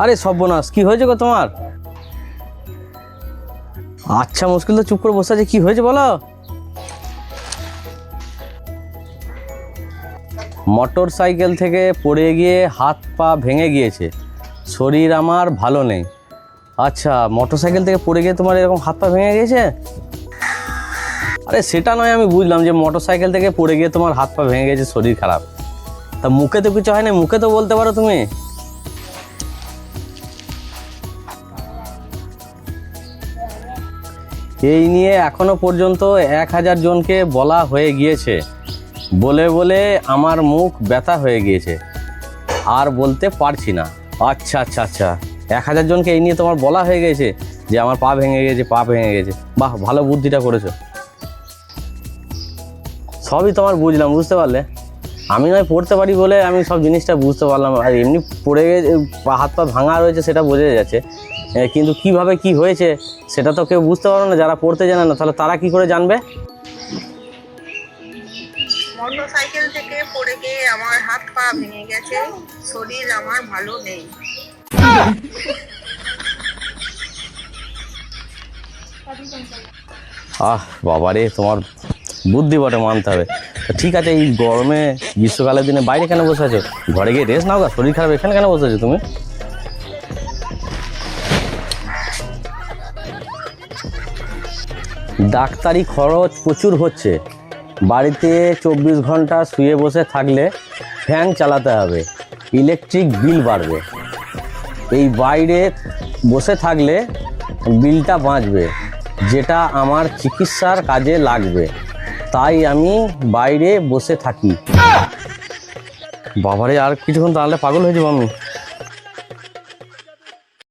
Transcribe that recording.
আরে সর্বনাশ, কি হয়েছে গো তোমার? আচ্ছা মুশকিল তো, চুপ করে বসে আছে, কি হয়েছে বলো। মোটর সাইকেল থেকে পড়ে গিয়ে হাত পা ভেঙে গিয়েছে, শরীর আমার ভালো নেই। আচ্ছা, মোটর সাইকেল থেকে পড়ে গিয়ে তোমার এরকম হাত পা ভেঙে গিয়েছে? আরে সেটা নয়, আমি বুঝলাম যে মোটর সাইকেল থেকে পড়ে গিয়ে তোমার হাত পা ভেঙে গেছে, শরীর খারাপ। তা মুখে তো কিছু হয় না, মুখে তো বলতে পারো তুমি। এই নিয়ে এখনো পর্যন্ত 1000 জনকে বলা হয়ে গিয়েছে, বলে বলে আমার মুখ ব্যথা হয়ে গিয়েছে, আর বলতে পারছি না। আচ্ছা আচ্ছা আচ্ছা, 1000 জনকে এই নিয়ে তোমার বলা হয়ে গেছে যে আমার পা ভেঙে গেছে, পা ভেঙে গেছে। বাহ, ভালো বুদ্ধিটা করেছো। সবই তোমার বুঝলাম, বুঝতে পারলে। আমি নয় পড়তে পারি বলে আমি সব জিনিসটা বুঝতে পারলাম, আর এমনি পড়ে হাত পা ভাঙা রয়েছে সেটা বোঝা যাচ্ছে, কিন্তু কিভাবে কি হয়েছে সেটা তো কেউ বুঝতে পারো না, যারা পড়তে জানে না। তাহলে তারা কি করে জানবে? মোটরসাইকেল থেকে পড়ে গিয়ে আমার হাত পা ভেঙে গেছে, শরীর আমার ভালো নেই। বাবারে, তোমার বুদ্ধি বটে, মানতে হবে। ঠিক আছে, এই গরমে গ্রীষ্মকালের দিনে বাইরে কেন বসে আছো? ঘরে গিয়ে রেস্ট নাও গা, শরীর খারাপ, এখানে কেন বসে আছো তুমি? ডাক্তারি খরচ প্রচুর হচ্ছে, বাড়িতে 24 ঘন্টা শুয়ে বসে থাকলে ফ্যান চালাতে হবে, ইলেকট্রিক বিল বাড়বে। এই বাইরে বসে থাকলে বিলটা বাঁচবে, যেটা আমার চিকিৎসার কাজে লাগবে, তাই আমি বাইরে বসে থাকি। বাবারে, আর কিছুক্ষণ তাহলে পাগল হয়ে যাবো আমি।